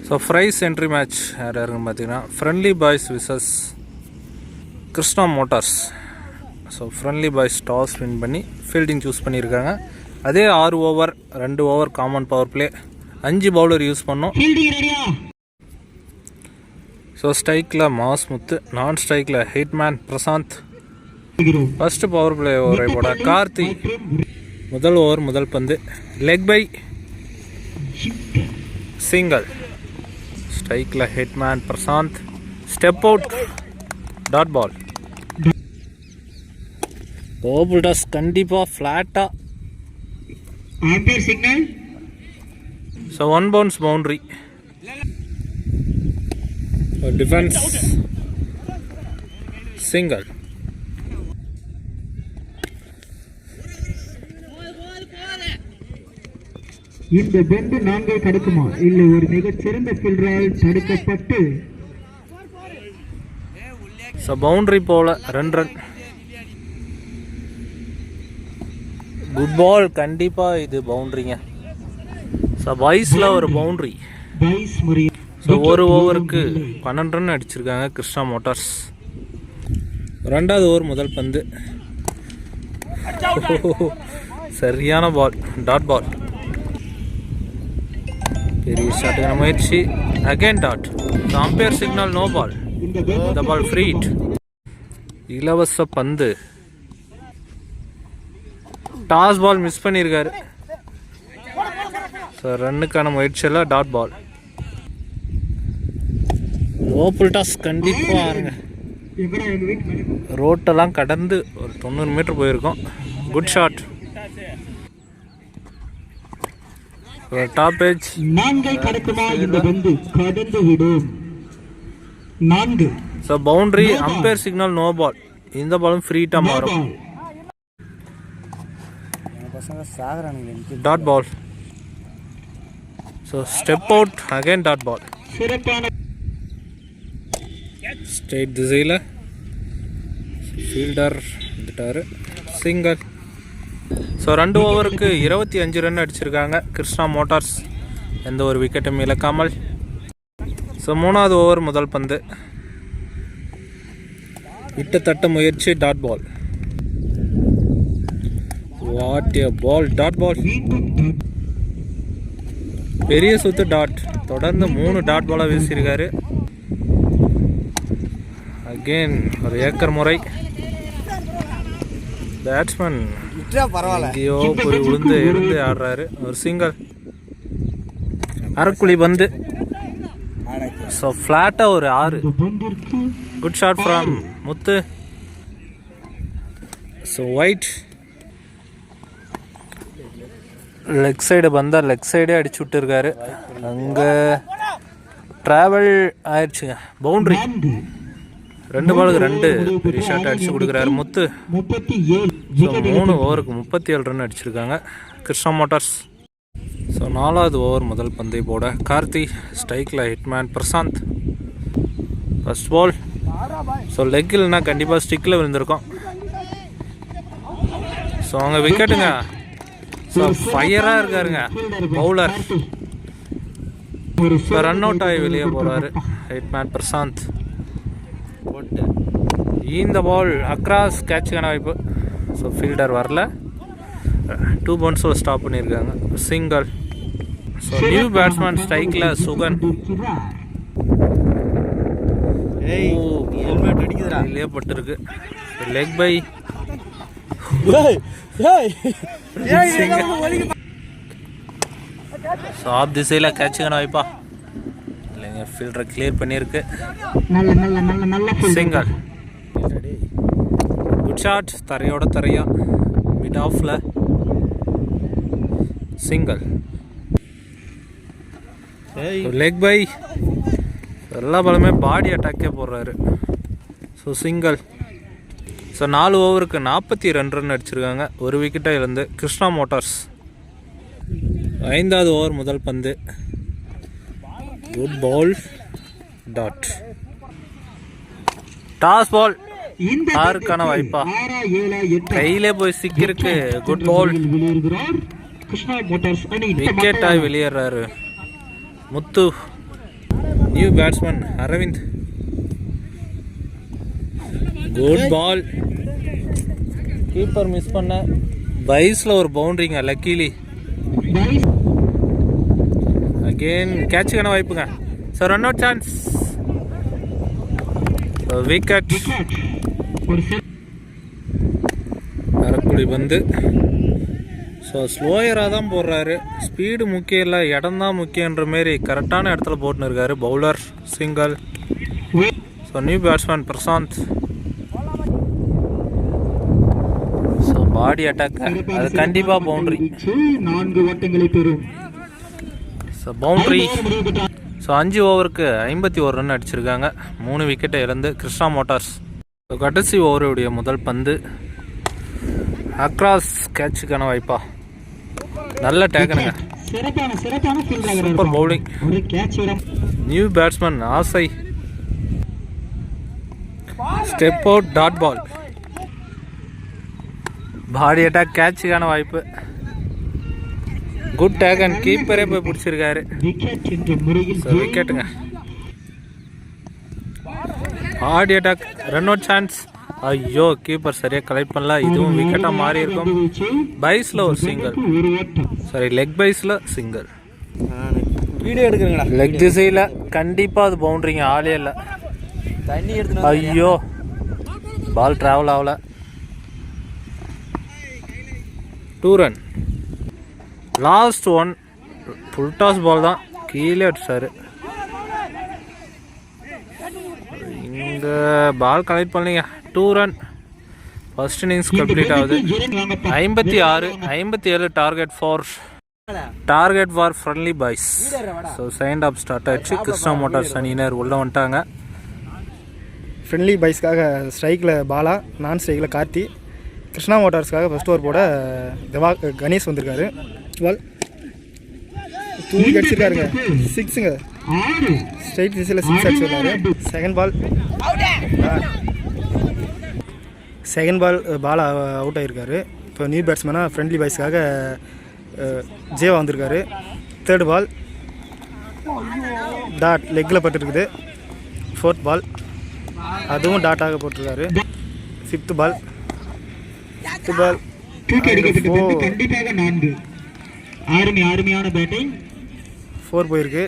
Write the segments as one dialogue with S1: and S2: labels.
S1: So prize entry match யார் யாருன்னு பார்த்தீங்கன்னா friendly boys versus Krishna motors. So friendly boys toss win பண்ணி fielding choose பண்ணியிருக்காங்க. அதே 6 over 2 over common power play, 5 bowler use பண்ணோம். So ஸ்ட்ரைக்கில் மாஸ் முத்து, நான் ஸ்ட்ரைக்கில் hitman Prashanth. First power play ஓவரை போட கார்த்தி. முதல் ஓவர் முதல் பந்து, லெக் பை சிங்கிள். ஸ்ட்ரைக்கில் hitman Prashanth, step out, dot ball. டோபிள் டாஸ் கண்டிப்பாக ஃப்ளாட்டாக. So 1 bounce boundary. Defence single.
S2: இந்த பந்து நாங்கள் தடுக்குமா இல்லை ஒரு மிகச்சிறந்த ஃபீல்டரால் தடுக்கப்பட்டு
S1: பவுண்டரி போல 2 ரன். குட் பால், கண்டிப்பா இது பவுண்டரிங்க. பாய்ஸ்ல ஒரு பவுண்டரி. ஒரு ஓவருக்கு 12 ரன் அடிச்சிருக்காங்க கிருஷ்ணா மோட்டார்ஸ். 2வது ஓவர் முதல் பந்து, சரியான பால், டாட் பால். பெரிய ஷாட்டுக்கான முயற்சி, again dot. Umpire signal, no ball. இந்த பால் ஃப்ரீ ஹிட். இலவச பந்து. டாஸ் பால் மிஸ் பண்ணியிருக்காரு. ஸோ ரன்னுக்கான முயற்சியில் டாட் பால். ஓப்புல் டாஸ் கண்டிப்பாக ஆருங்க. ரோட்டெல்லாம் கடந்து ஒரு 90 மீட்டர் போயிருக்கோம். Good shot. Top edge. So boundary, umpire signal, no ball. இந்த பாலும் ஃப்ரீட்டாக மாறும். Dot ball. So step out, again dot ball. Straight திசையில் ஃபீல்டர் வந்துட்டார், சிங்கிள். ஸோ 2 ஓவருக்கு 25 ரன் அடிச்சிருக்காங்க கிருஷ்ணா மோட்டார்ஸ், எந்த ஒரு விக்கெட்டும் இழக்காமல். ஸோ 3வது ஓவர் முதல் பந்து, விட்டத்தட்ட முயற்சி, dot ball. What a ball, dot ball. பெரிய சுத்து டாட். தொடர்ந்து 3 டாட் பாலாக வீசியிருக்காரு. அகெயின் ஒரு ஏக்கர் முறை. பேட்ஸ்மேன் எங்கேயோ போய் விழுந்து எழுந்து ஆடுறாரு. ஒரு சிங்கிள், அரைக்குழி பந்து. ஸோ ஃப்ளாட்டாக ஒரு 6. Good shot from Muthu. So wide. Leg side பந்தா லெக் சைடே அடிச்சு விட்டுருக்காரு. அங்கே ட்ராவல் ஆயிடுச்சுங்க. பவுண்ட்ரி. 2 பாலுக்கு 2 பெரிய ஷாட் அடிச்சு கொடுக்குறாரு முத்து. 3 ஓவருக்கு 37 ரன் அடிச்சிருக்காங்க கிருஷ்ணா மோட்டார்ஸ். ஸோ 4வது ஓவர் முதல் பந்தை போட கார்த்தி. ஸ்ட்ரைக்கில் hitman Prashanth. First ball. So leg இல்லைன்னா கண்டிப்பாக ஸ்டிக்கில் விழுந்திருக்கோம். ஸோ அவங்க விக்கெட்டுங்க. ஸோ ஃபயராக இருக்காருங்க பவுலர். ரன் அவுட் ஆகி வெளியே போகிறாரு ஹிட்மேன் பிரசாந்த். இந்த பால் அக்ராஸ், கேட்சுக்கான வாய்ப்பு. ஸோ ஃபீல்டர் வரல. 2 பவுன்ஸில் ஸ்டாப் பண்ணியிருக்காங்க, சிங்கிள். ஸோ நியூ பேட்ஸ்மேன் ஸ்ட்ரைக்கில் சுகன். இல்லையே பட்டிருக்கு. Leg bye. ஸோ ஆப் திசையில் கேட்சுக்கான வாய்ப்பா இல்லைங்க, ஃபீல்டரை கிளியர் பண்ணியிருக்கு, சிங்கிள். குட் ஷாட், தரையோட தரையா, மிட் ஆஃப்ல, சிங்கிள். Leg bye. எல்லா பாலுமே பாடி அட்டாக்கே போடுறாரு. So single. ஸோ 4 ஓவருக்கு 42 ரன் அடிச்சிருக்காங்க, 1 விக்கெட்டை இழந்து கிருஷ்ணா மோட்டார்ஸ். 5வது ஓவர் முதல் பந்து, good ball, dot. Toss ball, யாருக்கான வாய்ப்பா, கையிலே போய் சிக்கிருக்கு. குட் பால், விக்கெட்டாய் வெளியேறாரு Muthu. New batsman Aravind. Good ball. Keeper miss பண்ண. பைஸில் ஒரு பவுண்டரிங்க லக்கீலி. அகெயின் கேட்சுக்கான வாய்ப்புங்க. So run out chance. Wicket. அரக்குடி பந்து. ஸோ ஸ்லோயராக தான் போடுறாரு. ஸ்பீடு முக்கியம் இல்லை, இடம் தான் முக்கியன்ற மாரி கரெக்டான இடத்துல போட்டுன்னு இருக்காரு. Bowler single. So new batsman Prashanth. So body attack, அது கண்டிப்பாக பவுண்டரி.
S2: 4 ஓட்டங்களை பெறும்.
S1: So boundary. ஸோ 5 ஓவருக்கு 51 ரன் அடிச்சிருக்காங்க. 3 விக்கெட்டை இழந்து கிருஷ்ணா மோட்டார்ஸ். ஸோ கடைசி ஓவருடைய முதல் பந்து அக்ராஸ். கேட்சுக்கான வாய்ப்பா. நல்ல டேக்கனுங்க. Super bowling. New batsman Asai. Step out dot ball. Body attack. கேட்சுக்கான வாய்ப்பு. குட் டேக் அண்ட் கீப்பரே போய் பிடிச்சிருக்காரு. விக்கெட்டுங்க. Body attack. Run out chance. ஐயோ கீப்பர் சரியாக கலெக்ட் பண்ணல. இதுவும் விக்கெட்டாக மாறி இருக்கும். பைஸில் ஒரு சிங்கிள். சாரி, லெக் பைஸில் சிங்கிள்.
S3: வீடியோ எடுக்கிறீங்களா?
S1: லெக் திசையில் கண்டிப்பாக அது பவுண்டரிங்க. ஆளே இல்லை.
S3: தண்ணி எடுத்து.
S1: ஐயோ பால் ட்ராவல் ஆகல. 2 run. Last one. Full toss ball தான். கீழே அடிச்சாரு. இங்கே பால் கலெக்ட் பண்ணீங்க. 2 ரன். ஃபர்ஸ்ட் இன்னிங்ஸ் கம்ப்ளீட் ஆகுது. 56-57 target for friendly boys. So second half start ஆயிடுச்சு. கிருஷ்ணா மோட்டார்ஸ் அணியினர் உள்ளே வந்துட்டாங்க.
S3: ஃப்ரெண்ட்லி பாய்ஸ்க்காக ஸ்ட்ரைக்கில் பாலா, நான் ஸ்ட்ரைக்கில் கார்த்தி. கிருஷ்ணா மோட்டார்ஸ்க்காக ஃபர்ஸ்ட் ஓவர் போட கணேஷ் வந்திருக்காரு. பால் தூக்கி அடிச்சிருக்காருங்க. 6ங்க. ஸ்ட்ரைட் திசையில் 6 அடிச்சிருக்காரு. செகண்ட் பால் பால் அவுட் ஆகிருக்காரு. இப்போ நியூ பேட்ஸ்மேனாக ஃப்ரெண்ட்லி பாய்ஸ்க்காக ஜேவா வந்திருக்காரு. தேர்ட் பால் டாட் லெக்கில் பட்டுருக்குது. 4th பால் அதுவும் டாட்டாக போட்டிருக்காரு. 5th பால்.
S2: அருமையான பேட்டிங்.
S3: 4 போயிருக்கு.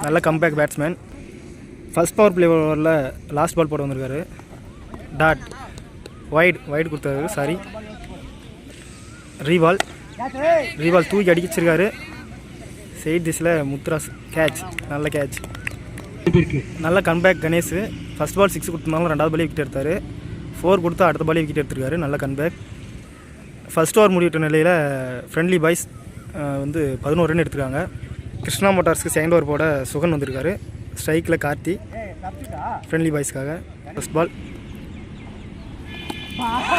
S3: நல்ல comeback batsman. First power play ஓவரில் லாஸ்ட் பால் போட வந்திருக்காரு. டாட் வைடு கொடுத்தாரு. சாரி, ரீபால் தூக்கி அடிச்சிருக்காரு. சைட் திஸில் முத்ராஸ். கேட்ச். நல்ல கேட்ச். நல்ல கம்பேக் கணேஷ். ஃபர்ஸ்ட் பால் 6 கொடுத்தனாலும் 2வது பாலே விக்கெட் எடுத்தார். 4 கொடுத்தா அடுத்த பாலே விக்கெட் எடுத்திருக்காரு. நல்ல கம்பேக். ஃபர்ஸ்ட் ஓவர் முடிவிட்ட நிலையில் ஃப்ரெண்ட்லி பாய்ஸ் 11 ரன் எடுத்துருக்காங்க. கிருஷ்ணா மோட்டார்ஸ்க்கு செகண்ட் ஓவர் போட சுகன் வந்திருக்காரு. ஸ்ட்ரைக்கில் கார்த்தி ஃப்ரெண்ட்லி பாய்ஸ்க்காக. First ball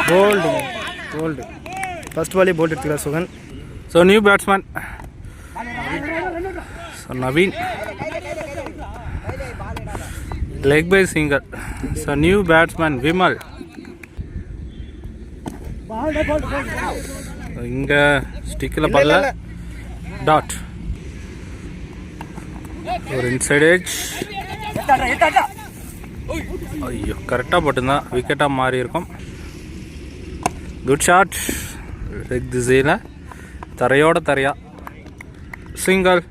S3: bowled. ஃபர்ஸ்ட் பாலே போல்ட் எடுத்துக்கிறார் Sugan.
S1: So new batsman Naveen. Leg bye single. So new batsman Vimal. இங்கே ஸ்டிக்கில் பல்ல. டாட். ஒரு இன்சைட் எட்ஜ். ஐயோ கரெக்டாக போட்டுருந்தான். விக்கெட்டாக மாறி இருக்கும். Good shot. லெக் திசையில் தரையா சிங்கிள்.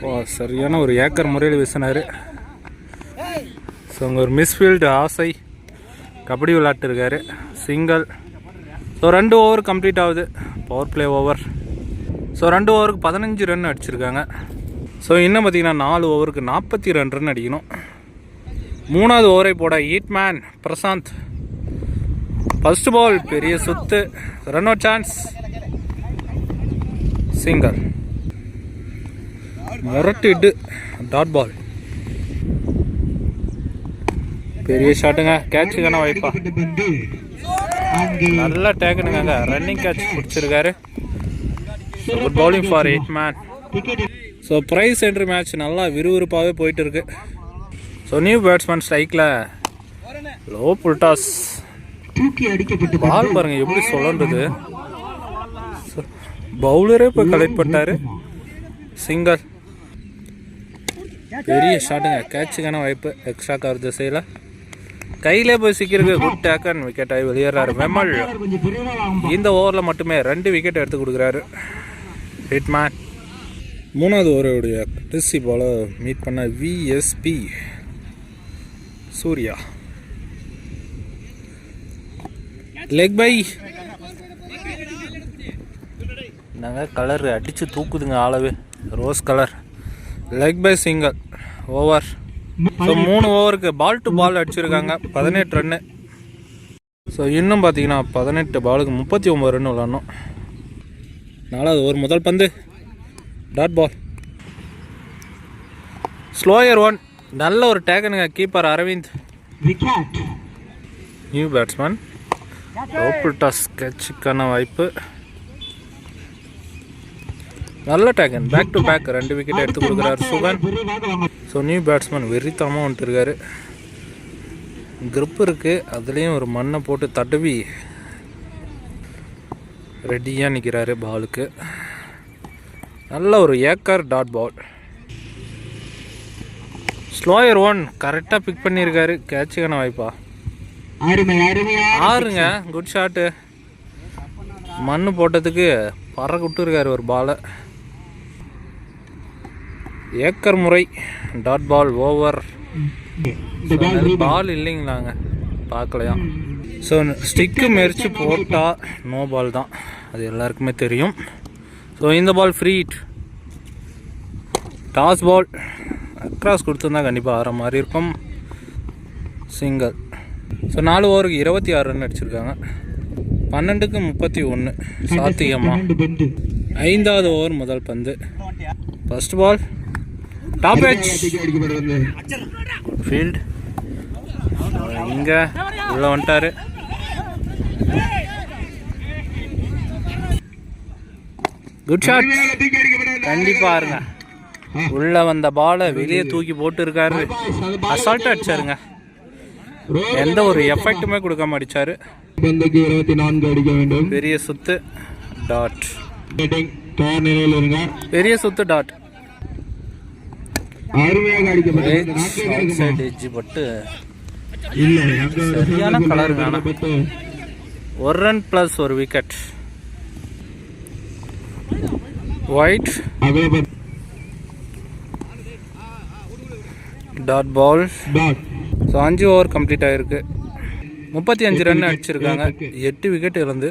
S1: ஓ சரியான ஒரு ஏக்கர் முறையில் வீசினார். ஸோ அங்கே ஒரு மிஸ்ஃபீல்டு ஆசை கபடி விளையாட்டுருக்காரு. சிங்கிள். ஸோ 2 ஓவர் கம்ப்ளீட் ஆகுது. Power play over. ஸோ 2 ஓவருக்கு 15 ரன் அடிச்சிருக்காங்க. ஸோ இன்னும் பார்த்தீங்கன்னா 4 ஓவருக்கு 42 ரன் அடிக்கணும். 3வது ஓவரை போட ஹீட்மேன் பிரசாந்த். ஃபர்ஸ்ட் பால் பெரிய சுத்து. Run out chance. சிங்கிள். முரட்டிட்டு டாட் பால். பெரிய ஷாட்டுங்க. கேட்சுக்கான வாய்ப்பா. நல்லா டேக்கனுங்க. ரன்னிங் கேட்ச் பிடிச்சிருக்காரு. Good bowling for hitman. So prize entry match நல்லா விறுவிறுப்பாகவே போயிட்டு இருக்கு. ஸோ நியூ பேட்ஸ்மேன் ஸ்ட்ரைக்கில் லோ புல்டாஸ். பால் பாருங்க எப்படி சொல்லன்றது. பவுலரே போய் கலெக்ட் பண்ணிட்டாரு. சிங்கிள். பெரிய ஷாட்டுங்க, கேட்சுக்கான வாய்ப்பு. எக்ஸ்ட்ரா கவர் திசையில் கையிலே போய் சிக்கிருக்கு. குட் டேக்கன், விக்கெட் ஆகி வெளியேறாரு விமல். இந்த ஓவரில் மட்டுமே 2 விக்கெட் எடுத்து கொடுக்குறாரு ஹிட்மேன். 3வது ஓவருடைய கடைசி பாலை மீட் பண்ண விஎஸ்பி சூர்யா. லெக் பை நாங்கள் கலர் அடித்து தூக்குதுங்க ஆளவே. Rose colour leg bye single over. So 3 ஓவருக்கு பால் டு பால் அடிச்சிருக்காங்க. 18 ரன்னு. ஸோ இன்னும் பார்த்தீங்கன்னா 18 பாலுக்கு 39 ரன் விளாடணும். 4வது ஓவர் முதல் பந்து டாட் பால். ஸ்லோயர் 1. நல்ல ஒரு டேக்கனுங்க கீப்பர் அரவிந்த். New batsman. ஓப்பல் டாஸ் கேட்சுக்கான வாய்ப்பு. நல்ல taken, back to back 2 wicket எடுத்து கொடுக்குறாரு சுகன். ஸோ நியூ பேட்ஸ்மேன் வெறித்தமாக வந்துட்டுருக்காரு. கிரிப் இருக்குது, அதுலேயும் ஒரு மண்ணை போட்டு தடவி ரெடியாக நிற்கிறாரு பாலுக்கு. நல்ல ஒரு ஏக்கர் டாட் பால். ஸ்லோயர் 1 கரெக்டாக பிக் பண்ணியிருக்காரு. கேட்சுக்கான வாய்ப்பா 6ங்க. Good shot. மண்ணு போட்டதுக்கு பறக்க விட்டுருக்காரு ஒரு பாலை. ஏக்கர் முறை டாட் பால் ஓவர். பால் இல்லைங்களாங்க, பார்க்கலையா. ஸோ ஸ்டிக்கு மெரிச்சு போட்டால் நோ பால் தான், அது எல்லாருக்குமே தெரியும். ஸோ இந்த ball free hit. Toss ball across கொடுத்துருந்தா கண்டிப்பாக ஆற மாதிரி இருக்கும். சிங்கிள். ஸோ 4 ஓவருக்கு 26 ரன் அடிச்சிருக்காங்க. 12க்கு 31 சாத்தியமா. 5வது ஓவர் முதல் பந்து first ball top edge field. இங்கே உள்ள வந்துட்டாரு. Good shot. கண்டிப்பாக இருங்க. உள்ள வந்த பாலை வெளியே தூக்கி போட்டு இருக்காரு. அசால்ட்டாக அடிச்சாருங்க, எந்த ஒரு எஃபெக்ட்டுமே கொடுக்காம அடிச்சாரு. பெரிய சுத்து டாட். பெரிய சுத்து டாட். பட்டு சரியான கலருங்க. 1 run plus 1 wicket. Wide dot ball. So 5 over complete ஆகிருக்கு. 35 ரன் அடிச்சிருக்காங்க. 8 விக்கெட் இழந்து.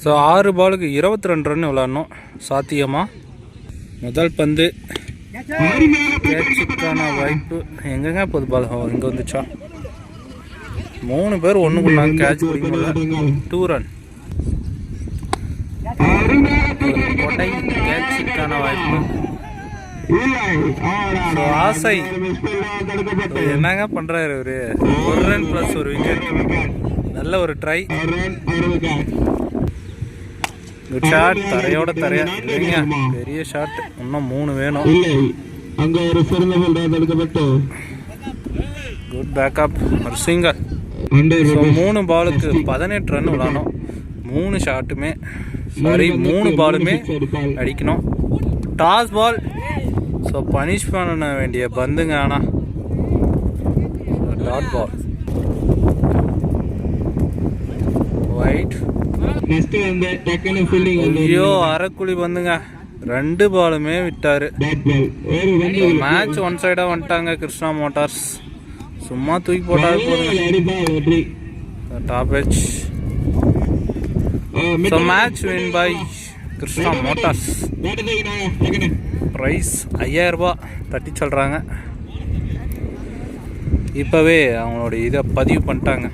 S1: ஸோ 6 பாலுக்கு 22 ரன் விளாடணும் சாத்தியமா. முதல் பந்து கேட்சுக்கான வாய்ப்பு. எங்கெங்க போகுது பால்? இங்கே வந்துச்சா? 3 பேர் ஒன்றுக்குள்ள கேட்ச் பிடிக்க முடியல. 2 ரன். கொடை கேட்சுக்கான வாய்ப்பு. ஸோ ஆசை என்னங்க பண்ணுறாரு இவரு? 1 ரன் ப்ளஸ் 1 விக்கெட். நல்ல ஒரு ட்ரை. Good shot. தரையோட தரையா இல்லைங்க, பெரிய ஷாட். இன்னும் 3 வேணும். Good backup. ஒரு சிங்கர். ஸோ 3 பாலுக்கு 18 ரன் விளாடணும். 3 ஷாட்டுமே சாரி 3 பாலுமே அடிக்கணும். டாஸ் பால். ஸோ பனிஷ் பண்ண வேண்டிய பந்துங்க. ஆனால் டாட் பால். ஒயிட். ஐயோ அரைக்குழி பந்துங்க. 2 பாலுமே விட்டாரு. மேட்ச் 1 சைடாக வந்துட்டாங்க கிருஷ்ணா மோட்டார்ஸ். சும்மா தூக்கி போட்டாரு போதுங்க. Top edge. So match win by Krishna motors. Prize 5000 ரூபாய் தட்டி சொல்கிறாங்க. இப்போவே அவங்களோட இதை பதிவு பண்ணிட்டாங்க.